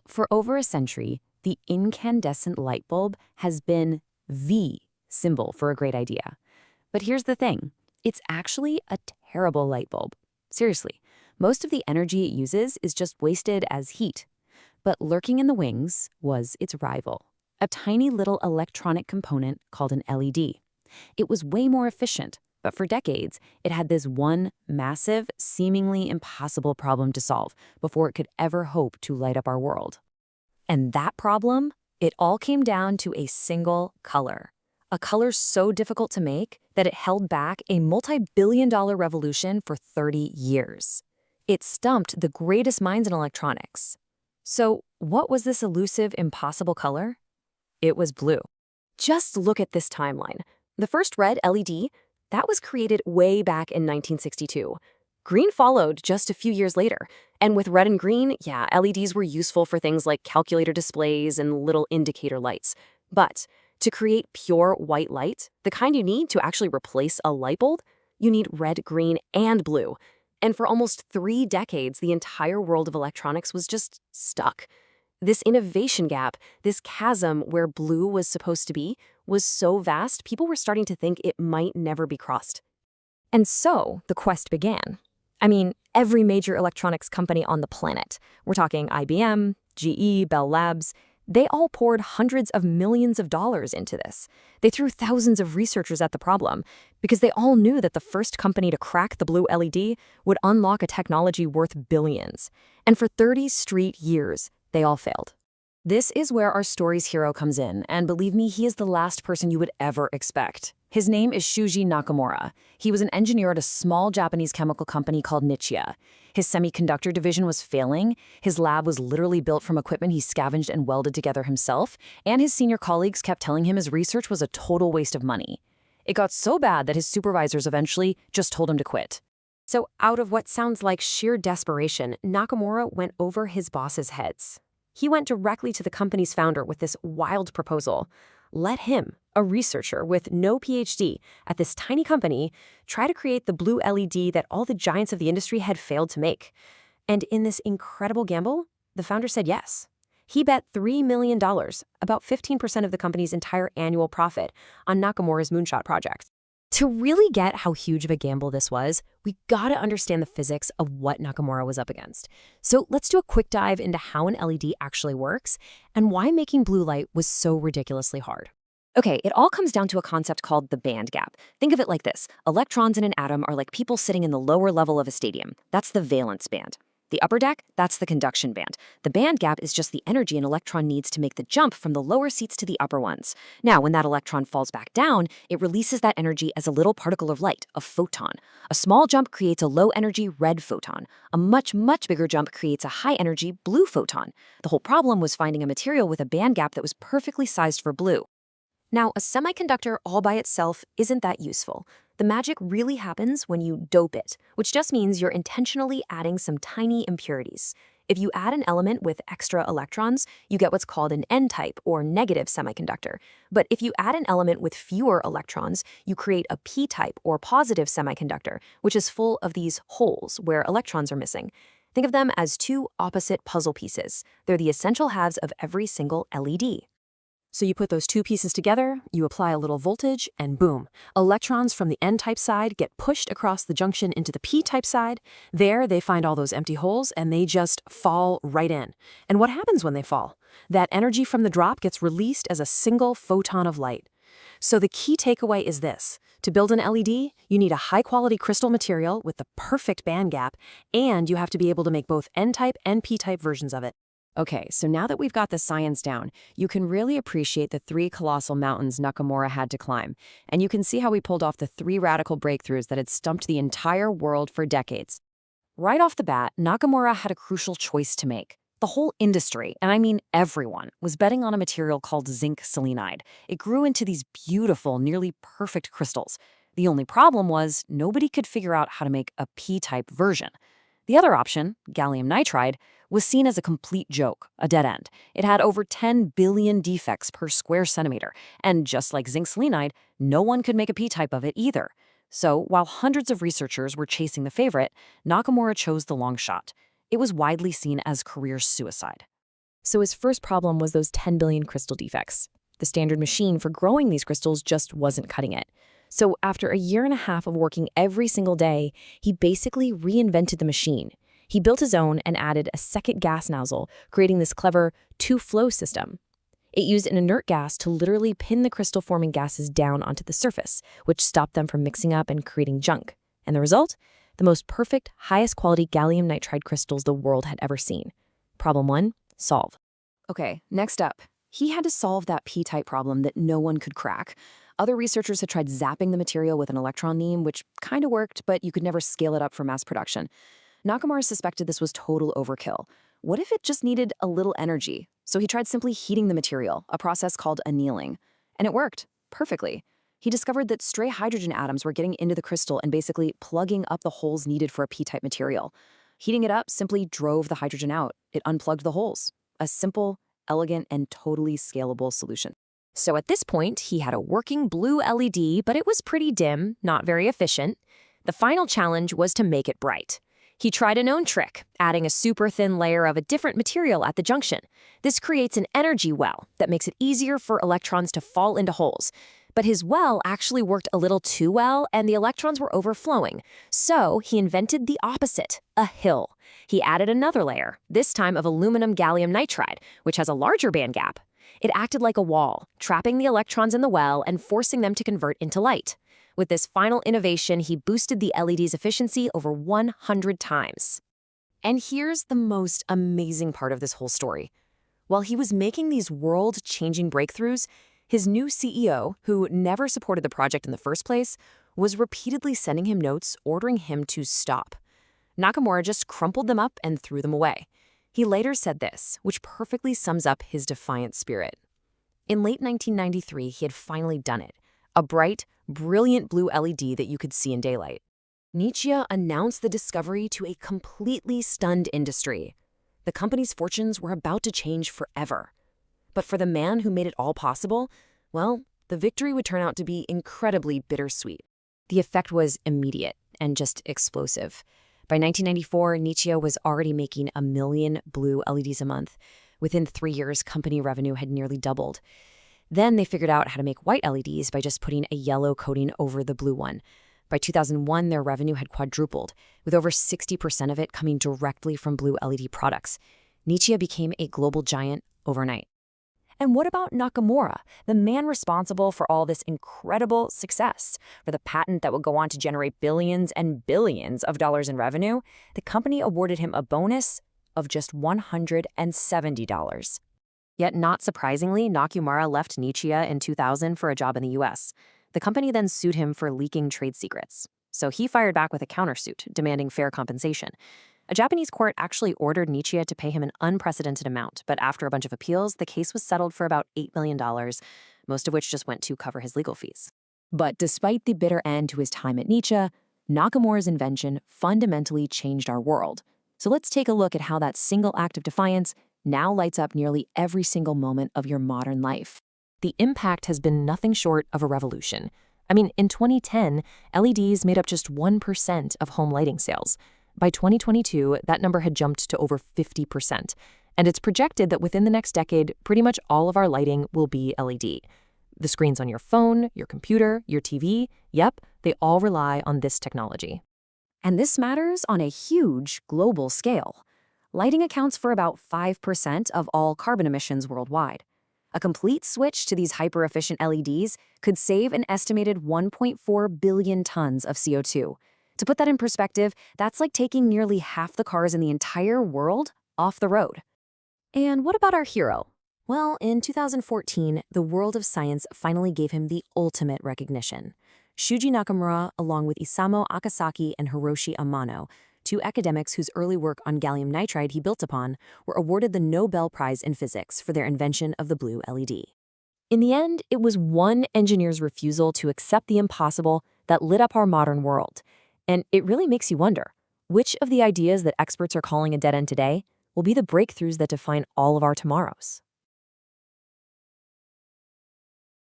For over a century, the incandescent light bulb has been the symbol for a great idea. But here's the thing. It's actually a terrible light bulb. Seriously, most of the energy it uses is just wasted as heat. But lurking in the wings was its rival, a tiny little electronic component called an LED. It was way more efficient, but for decades, it had this one massive, seemingly impossible problem to solve before it could ever hope to light up our world. And that problem, it all came down to a single color. A color so difficult to make that it held back a multi-billion-dollar revolution for 30 years. It stumped the greatest minds in electronics. So, what was this elusive, impossible color? It was blue. Just look at this timeline. The first red LED, that was created way back in 1962. Green followed just a few years later. And with red and green, yeah, LEDs were useful for things like calculator displays and little indicator lights. But to create pure white light, the kind you need to actually replace a light bulb, you need red, green, and blue. And for almost 3 decades, the entire world of electronics was just stuck. This innovation gap, this chasm where blue was supposed to be, was so vast, people were starting to think it might never be crossed. And so the quest began. Every major electronics company on the planet, we're talking IBM, GE, Bell Labs, they all poured hundreds of millions of dollars into this. They threw thousands of researchers at the problem because they all knew that the first company to crack the blue LED would unlock a technology worth billions. And for 30 straight years, they all failed. This is where our story's hero comes in, and believe me, he is the last person you would ever expect. His name is Shūji Nakamura. He was an engineer at a small Japanese chemical company called Nichia. His semiconductor division was failing, his lab was literally built from equipment he scavenged and welded together himself, and his senior colleagues kept telling him his research was a total waste of money. It got so bad that his supervisors eventually just told him to quit. So out of what sounds like sheer desperation, Nakamura went over his boss's heads. He went directly to the company's founder with this wild proposal. Let him, a researcher with no PhD at this tiny company, try to create the blue LED that all the giants of the industry had failed to make. And in this incredible gamble, the founder said yes. He bet $3 million, about 15% of the company's entire annual profit, on Nakamura's moonshot project. To really get how huge of a gamble this was, we gotta understand the physics of what Nakamura was up against. So let's do a quick dive into how an LED actually works and why making blue light was so ridiculously hard. Okay, it all comes down to a concept called the band gap. Think of it like this. Electrons in an atom are like people sitting in the lower level of a stadium. That's the valence band. The upper deck, that's the conduction band. The band gap is just the energy an electron needs to make the jump from the lower seats to the upper ones. Now, when that electron falls back down, it releases that energy as a little particle of light, a photon. A small jump creates a low-energy red photon. A much, much bigger jump creates a high-energy blue photon. The whole problem was finding a material with a band gap that was perfectly sized for blue. Now, a semiconductor all by itself isn't that useful. The magic really happens when you dope it, which just means you're intentionally adding some tiny impurities. If you add an element with extra electrons, you get what's called an N-type or negative semiconductor. But if you add an element with fewer electrons, you create a P-type or positive semiconductor, which is full of these holes where electrons are missing. Think of them as two opposite puzzle pieces. They're the essential halves of every single LED. So you put those two pieces together, you apply a little voltage, and boom, electrons from the N-type side get pushed across the junction into the P-type side. There, they find all those empty holes, and they just fall right in. And what happens when they fall? That energy from the drop gets released as a single photon of light. So the key takeaway is this. To build an LED, you need a high-quality crystal material with the perfect band gap, and you have to be able to make both N-type and P-type versions of it. Okay, so now that we've got the science down, you can really appreciate the 3 colossal mountains Nakamura had to climb, and you can see how he pulled off the 3 radical breakthroughs that had stumped the entire world for decades. Right off the bat, Nakamura had a crucial choice to make. The whole industry, and I mean everyone, was betting on a material called zinc selenide. It grew into these beautiful, nearly perfect crystals. The only problem was nobody could figure out how to make a P-type version. The other option, gallium nitride, was seen as a complete joke, a dead end. It had over 10 billion defects per square centimeter, and just like zinc selenide, no one could make a P-type of it either. So, while hundreds of researchers were chasing the favorite, Nakamura chose the long shot. It was widely seen as career suicide. So his first problem was those 10 billion crystal defects. The standard machine for growing these crystals just wasn't cutting it. So after a year and a half of working every single day, he basically reinvented the machine. He built his own and added a second gas nozzle, creating this clever two-flow system. It used an inert gas to literally pin the crystal-forming gases down onto the surface, which stopped them from mixing up and creating junk. And the result? The most perfect, highest-quality gallium nitride crystals the world had ever seen. Problem 1, solve. Okay, next up. He had to solve that p-type problem that no one could crack. Other researchers had tried zapping the material with an electron beam, which kind of worked, but you could never scale it up for mass production. Nakamura suspected this was total overkill. What if it just needed a little energy? So he tried simply heating the material, a process called annealing. And it worked perfectly. He discovered that stray hydrogen atoms were getting into the crystal and basically plugging up the holes needed for a p-type material. Heating it up simply drove the hydrogen out. It unplugged the holes. A simple, elegant, and totally scalable solution. So at this point, he had a working blue LED, but it was pretty dim, not very efficient. The final challenge was to make it bright. He tried a known trick, adding a super thin layer of a different material at the junction. This creates an energy well that makes it easier for electrons to fall into holes. But his well actually worked a little too well, and the electrons were overflowing. So he invented the opposite, a hill. He added another layer, this time of aluminum gallium nitride, which has a larger band gap. It acted like a wall, trapping the electrons in the well and forcing them to convert into light. With this final innovation, he boosted the LED's efficiency over 100 times. And here's the most amazing part of this whole story. While he was making these world-changing breakthroughs, his new CEO, who never supported the project in the first place, was repeatedly sending him notes ordering him to stop. Nakamura just crumpled them up and threw them away. He later said this, which perfectly sums up his defiant spirit. In late 1993, he had finally done it. A bright, brilliant blue LED that you could see in daylight. Nietzsche announced the discovery to a completely stunned industry. The company's fortunes were about to change forever. But for the man who made it all possible, well, the victory would turn out to be incredibly bittersweet. The effect was immediate and just explosive. By 1994, Nietzsche was already making 1 million blue LEDs a month. Within 3 years, company revenue had nearly doubled. Then they figured out how to make white LEDs by just putting a yellow coating over the blue one. By 2001, their revenue had quadrupled, with over 60% of it coming directly from blue LED products. Nietzsche became a global giant overnight. And what about Nakamura, the man responsible for all this incredible success? For the patent that would go on to generate billions and billions of dollars in revenue, the company awarded him a bonus of just $170. Yet not surprisingly, Nakamura left Nietzsche in 2000 for a job in the US. The company then sued him for leaking trade secrets. So he fired back with a countersuit, demanding fair compensation. A Japanese court actually ordered Nietzsche to pay him an unprecedented amount, but after a bunch of appeals, the case was settled for about $8 million, most of which just went to cover his legal fees. But despite the bitter end to his time at Nietzsche, Nakamura's invention fundamentally changed our world. So let's take a look at how that single act of defiance now lights up nearly every single moment of your modern life. The impact has been nothing short of a revolution. I mean, in 2010, LEDs made up just 1% of home lighting sales. By 2022, that number had jumped to over 50%. And it's projected that within the next decade, pretty much all of our lighting will be LED. The screens on your phone, your computer, your TV, yep, they all rely on this technology. And this matters on a huge global scale. Lighting accounts for about 5% of all carbon emissions worldwide. A complete switch to these hyper-efficient LEDs could save an estimated 1.4 billion tons of CO2. To put that in perspective, that's like taking nearly half the cars in the entire world off the road. And what about our hero? Well, in 2014, the world of science finally gave him the ultimate recognition. Shūji Nakamura, along with Isamu Akasaki and Hiroshi Amano, two academics whose early work on gallium nitride he built upon, were awarded the Nobel Prize in Physics for their invention of the blue LED. In the end, it was one engineer's refusal to accept the impossible that lit up our modern world. And it really makes you wonder, which of the ideas that experts are calling a dead end today will be the breakthroughs that define all of our tomorrows?